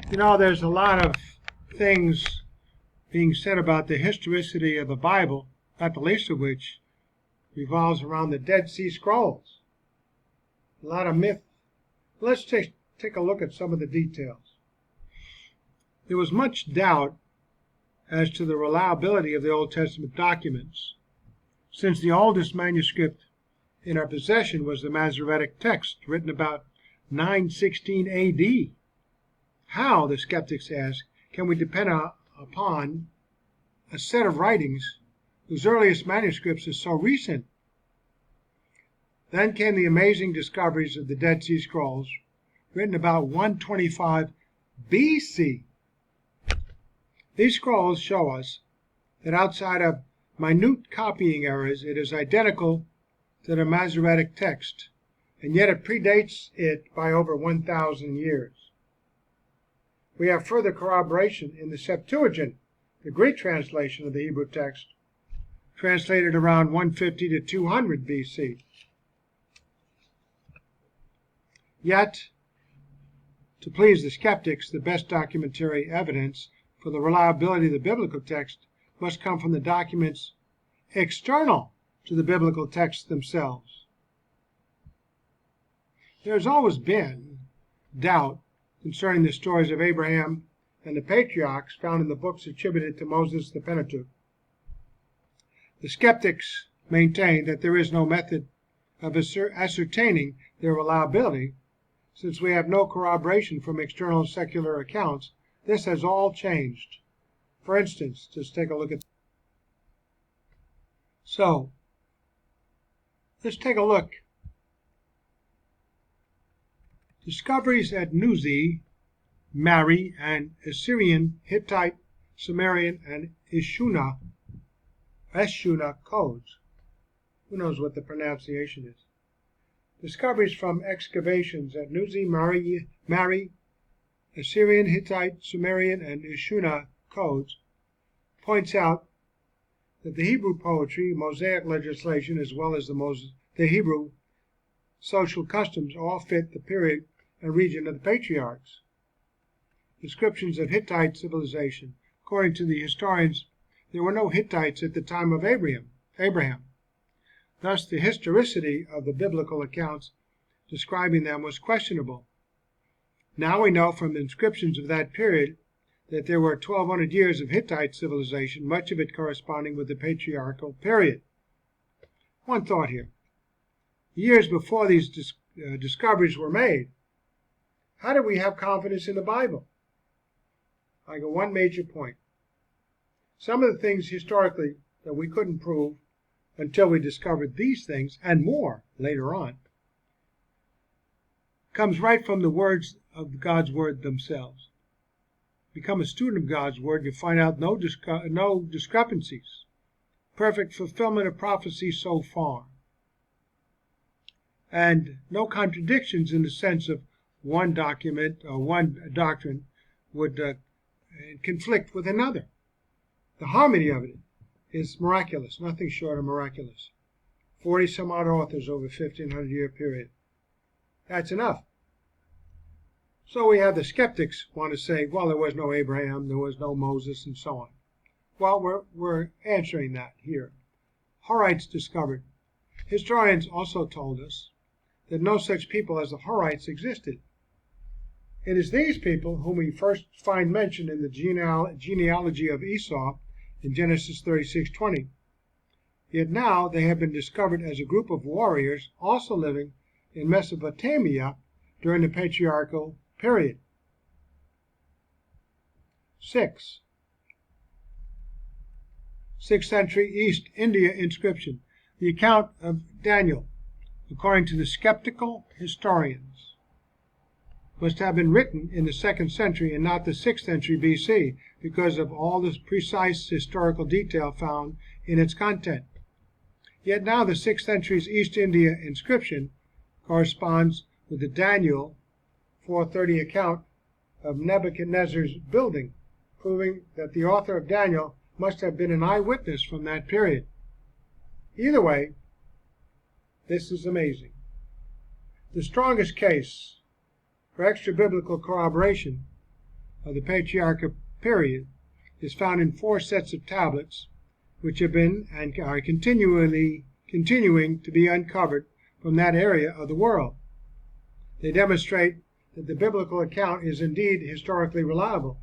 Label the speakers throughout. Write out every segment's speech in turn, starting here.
Speaker 1: You know, there's a lot of things being said about the historicity of the Bible, not the least of which revolves around the Dead Sea Scrolls. A lot of myth. Let's take a look at some of the details. There was much doubt as to the reliability of the Old Testament documents, since the oldest manuscript in our possession was the Massoretic Text, written about 916 AD. How, the skeptics ask, can we depend upon a set of writings whose earliest manuscripts are so recent? Then came the amazing discoveries of the Dead Sea Scrolls, written about 125 BC. These scrolls show us that outside of minute copying errors, it is identical to the Massoretic Text, and yet it predates it by over 1,000 years. We have further corroboration in the Septuagint, the Greek translation of the Hebrew text, translated around 150 to 200 BC. Yet, to please the skeptics, the best documentary evidence for the reliability of the biblical text must come from the documents external to the biblical texts themselves. There has always been doubt concerning the stories of Abraham and the Patriarchs found in the books attributed to Moses, the Pentateuch. The skeptics maintain that there is no method of ascertaining their reliability, since we have no corroboration from external secular accounts. This has all changed. For instance, just take a look at. So, let's take a look. Discoveries at Nuzi, Mari, and Assyrian, Hittite, Sumerian, and Eshuna codes. Who knows what the pronunciation is? Discoveries from excavations at Nuzi, Mari, Assyrian, Hittite, Sumerian, and Eshuna codes points out that the Hebrew poetry, Mosaic legislation, as well as the Hebrew social customs all fit the period and region of the Patriarchs. Descriptions of Hittite civilization. According to the historians, there were no Hittites at the time of Abraham. Thus, the historicity of the biblical accounts describing them was questionable. Now we know from inscriptions of that period that there were 1,200 years of Hittite civilization, much of it corresponding with the patriarchal period. One thought here. Years before these discoveries were made, how did we have confidence in the Bible? I got one major point. Some of the things historically that we couldn't prove until we discovered these things and more later on comes right from the words of God's Word themselves. Become a student of God's Word, you find out no discrepancies, perfect fulfillment of prophecy so far, and no contradictions in the sense of one document or one doctrine would conflict with another. The harmony of it is miraculous, nothing short of miraculous. 40 some odd authors over a 1,500-year period. That's enough. So we have the skeptics want to say, well, there was no Abraham, there was no Moses, and so on. Well, we're answering that here. Horites discovered. Historians also told us that no such people as the Horites existed. It is these people whom we first find mentioned in the genealogy of Esau in Genesis 36:20. Yet now they have been discovered as a group of warriors also living in Mesopotamia during the patriarchal period. 6th century East India inscription. The account of Daniel, according to the skeptical historians, must have been written in the 2nd century and not the 6th century BC because of all the precise historical detail found in its content. Yet now the 6th century's East India inscription corresponds with the Daniel 430 account of Nebuchadnezzar's building, proving that the author of Daniel must have been an eyewitness from that period. Either way, this is amazing. The strongest case for extra-biblical corroboration of the Patriarchal period is found in 4 sets of tablets, which have been and are continuing to be uncovered from that area of the world. They demonstrate that the biblical account is indeed historically reliable.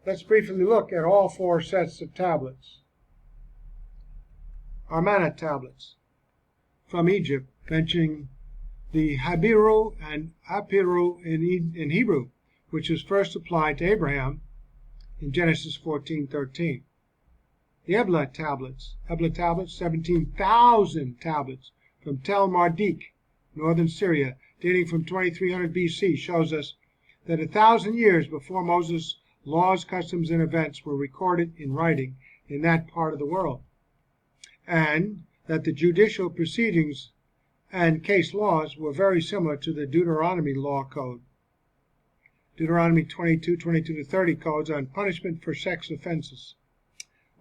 Speaker 1: Let's briefly look at all 4 sets of tablets. Amarna tablets from Egypt, mentioning the Habiru and Apiru in Hebrew, which was first applied to Abraham in Genesis 14:13. The Ebla tablets, 17,000 tablets from Tel Mardik, northern Syria, dating from 2300 BC, shows us that 1,000 years before Moses' laws, customs, and events were recorded in writing in that part of the world, and that the judicial proceedings and case laws were very similar to the Deuteronomy law code. Deuteronomy 22:22-30 codes on punishment for sex offenses.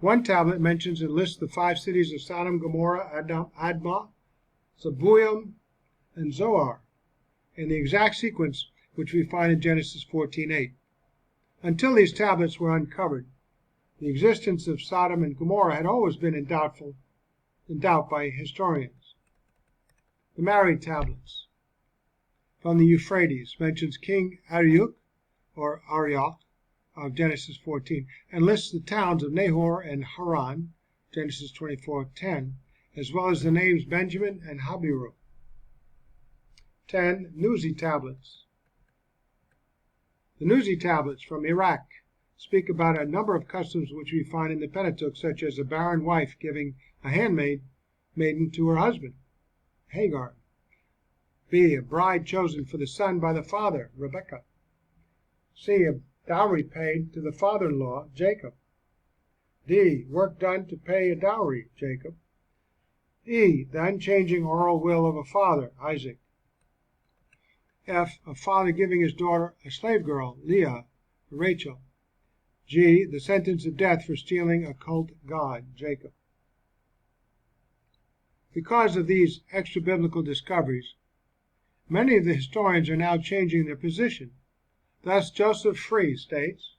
Speaker 1: One tablet mentions and lists the 5 cities of Sodom, Gomorrah, Admah, Zeboim, and Zoar, in the exact sequence which we find in Genesis 14:8. Until these tablets were uncovered, the existence of Sodom and Gomorrah had always been in doubt by historians. The Mari tablets from the Euphrates mentions King Arioch of Genesis 14 and lists the towns of Nahor and Haran, Genesis 24:10, as well as the names Benjamin and Habiru. 10. Nuzi tablets. The Nuzi tablets from Iraq speak about a number of customs which we find in the Pentateuch, such as a barren wife giving a handmaiden to her husband, Hagar. B. A bride chosen for the son by the father, Rebekah. C. A dowry paid to the father-in-law, Jacob. D. Work done to pay a dowry, Jacob. E. The unchanging oral will of a father, Isaac. F. A father giving his daughter a slave girl, Leah, Rachel. G. The sentence of death for stealing a cult god, Jacob. Because of these extra-biblical discoveries, many of the historians are now changing their position. Thus, Joseph Free states,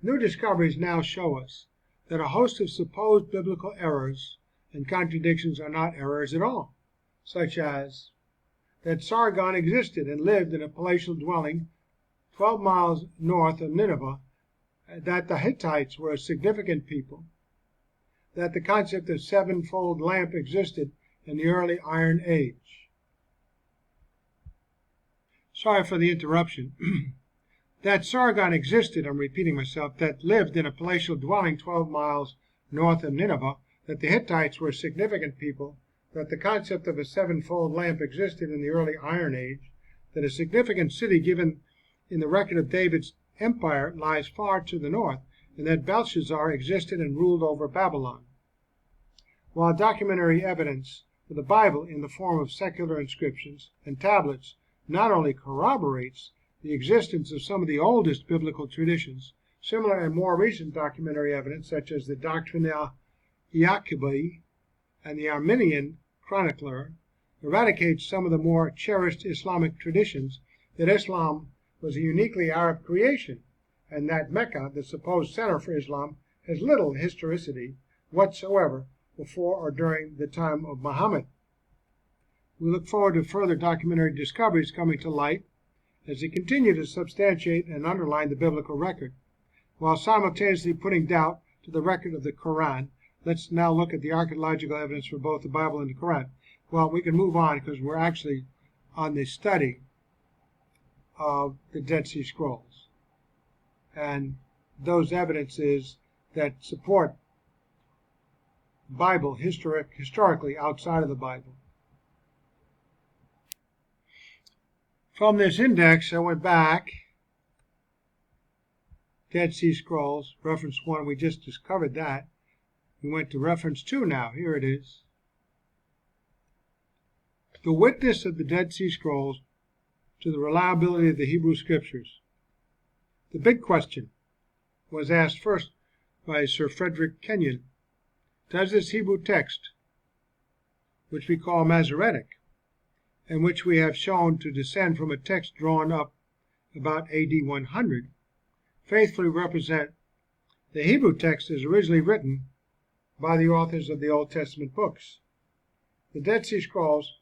Speaker 1: "New discoveries now show us that a host of supposed biblical errors and contradictions are not errors at all, such as that Sargon existed and lived in a palatial dwelling 12 miles north of Nineveh, that the Hittites were a significant people, that the concept of sevenfold lamp existed in the early Iron Age." Sorry for the interruption. That Sargon existed, I'm repeating myself, that lived in a palatial dwelling 12 miles north of Nineveh, that the Hittites were a significant people, that the concept of a sevenfold lamp existed in the early Iron Age, that a significant city given in the record of David's empire lies far to the north, and that Belshazzar existed and ruled over Babylon. While documentary evidence for the Bible in the form of secular inscriptions and tablets not only corroborates the existence of some of the oldest biblical traditions, similar and more recent documentary evidence, such as the Doctrina Iacobi and the Armenian Chronicler, eradicates some of the more cherished Islamic traditions that Islam was a uniquely Arab creation, and that Mecca, the supposed center for Islam, has little historicity whatsoever before or during the time of Muhammad. We look forward to further documentary discoveries coming to light as they continue to substantiate and underline the biblical record, while simultaneously putting doubt to the record of the Quran. Let's now look at the archaeological evidence for both the Bible and the Quran. Well, we can move on because we're actually on the study of the Dead Sea Scrolls and those evidences that support the Bible historically outside of the Bible. From this index, I went back, Dead Sea Scrolls, reference 1, we just discovered that. We went to reference 2 now, here it is. The witness of the Dead Sea Scrolls to the reliability of the Hebrew Scriptures. The big question was asked first by Sir Frederick Kenyon. Does this Hebrew text, which we call Massoretic, and which we have shown to descend from a text drawn up about AD 100, faithfully represent the Hebrew text as originally written by the authors of the Old Testament books. The Dead Sea Scrolls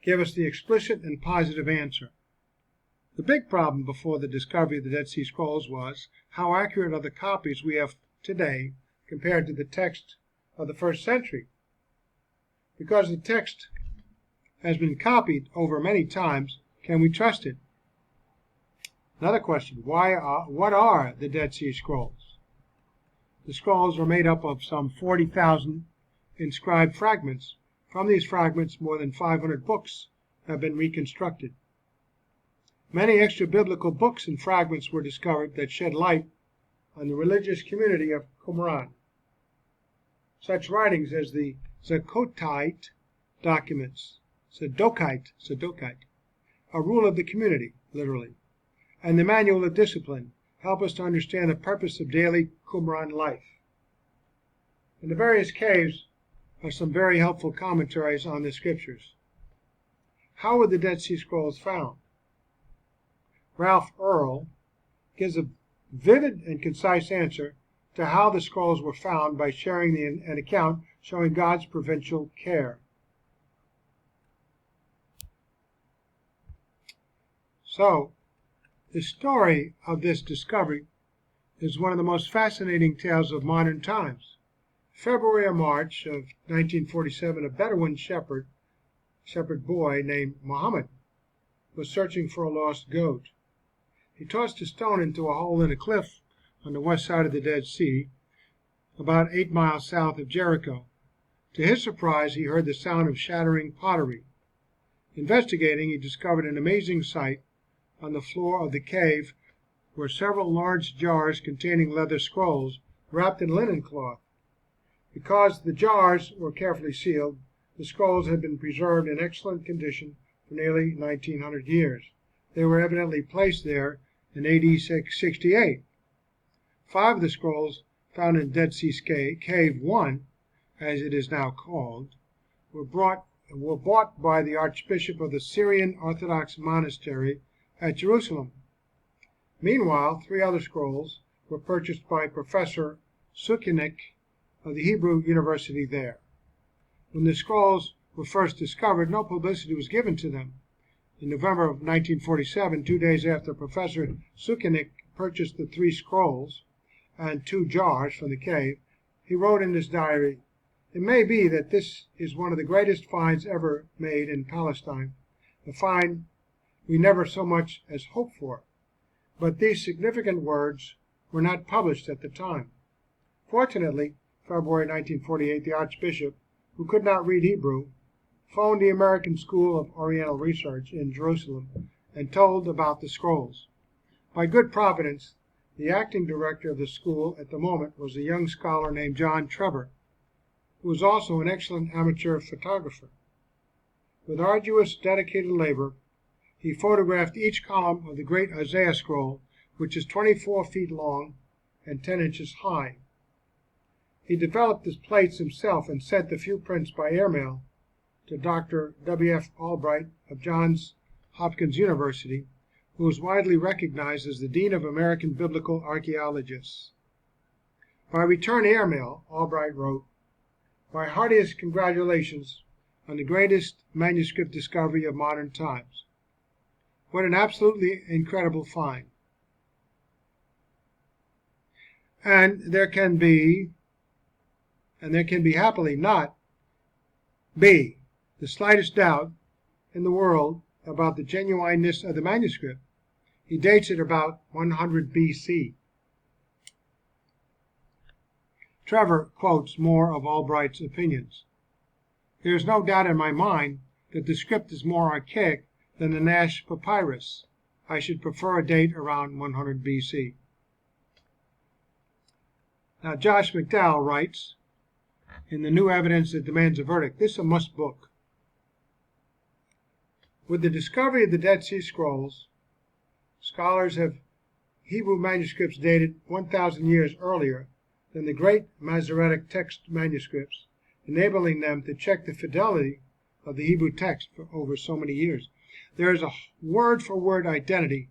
Speaker 1: give us the explicit and positive answer. The big problem before the discovery of the Dead Sea Scrolls was how accurate are the copies we have today compared to the text of the first century. Because the text has been copied over many times, can we trust it? Another question, what are the Dead Sea Scrolls? The scrolls are made up of some 40,000 inscribed fragments. From these fragments, more than 500 books have been reconstructed. Many extra-biblical books and fragments were discovered that shed light on the religious community of Qumran. Such writings as the Septuagint documents, Septuagint, a rule of the community, literally, and the Manual of Discipline help us to understand the purpose of daily Qumran life. In the various caves are some very helpful commentaries on the scriptures. How were the Dead Sea Scrolls found? Ralph Earl gives a vivid and concise answer to how the scrolls were found by sharing an account showing God's providential care. So, the story of this discovery is one of the most fascinating tales of modern times. February or March of 1947, a Bedouin shepherd boy named Muhammad was searching for a lost goat. He tossed a stone into a hole in a cliff on the west side of the Dead Sea, about 8 miles south of Jericho. To his surprise, he heard the sound of shattering pottery. Investigating, he discovered an amazing sight. On the floor of the cave were several large jars containing leather scrolls wrapped in linen cloth. Because the jars were carefully sealed, the scrolls had been preserved in excellent condition for nearly 1900 years. They were evidently placed there in AD 68. 5 of the scrolls found in Dead Sea Cave 1, as it is now called, were bought by the Archbishop of the Syrian Orthodox Monastery at Jerusalem. Meanwhile, 3 other scrolls were purchased by Professor Sukenik of the Hebrew University there. When the scrolls were first discovered, no publicity was given to them. In November of 1947, 2 days after Professor Sukenik purchased the 3 scrolls and 2 jars from the cave, he wrote in his diary, "It may be that this is one of the greatest finds ever made in Palestine, a find we never so much as hoped for." But these significant words were not published at the time. Fortunately, February 1948, the Archbishop, who could not read Hebrew, phoned the American School of Oriental Research in Jerusalem and told about the scrolls. By good providence, the acting director of the school at the moment was a young scholar named John Trevor, who was also an excellent amateur photographer. With arduous, dedicated labor, he photographed each column of the great Isaiah scroll, which is 24 feet long and 10 inches high. He developed the plates himself and sent the few prints by airmail to Dr. W.F. Albright of Johns Hopkins University, who is widely recognized as the Dean of American Biblical Archaeologists. By return airmail, Albright wrote, "My heartiest congratulations on the greatest manuscript discovery of modern times. What an absolutely incredible find. And there can be happily not be the slightest doubt in the world about the genuineness of the manuscript. He dates it about 100 BC. Trevor quotes more of Albright's opinions. "There is no doubt in my mind that the script is more archaic than the Nash papyrus. I should prefer a date around 100 BC. Now, Josh McDowell writes in The New Evidence That Demands a Verdict, this is a must book. With the discovery of the Dead Sea Scrolls, scholars have Hebrew manuscripts dated 1,000 years earlier than the great Massoretic Text manuscripts, enabling them to check the fidelity of the Hebrew text for over so many years. there is a word-for-word identity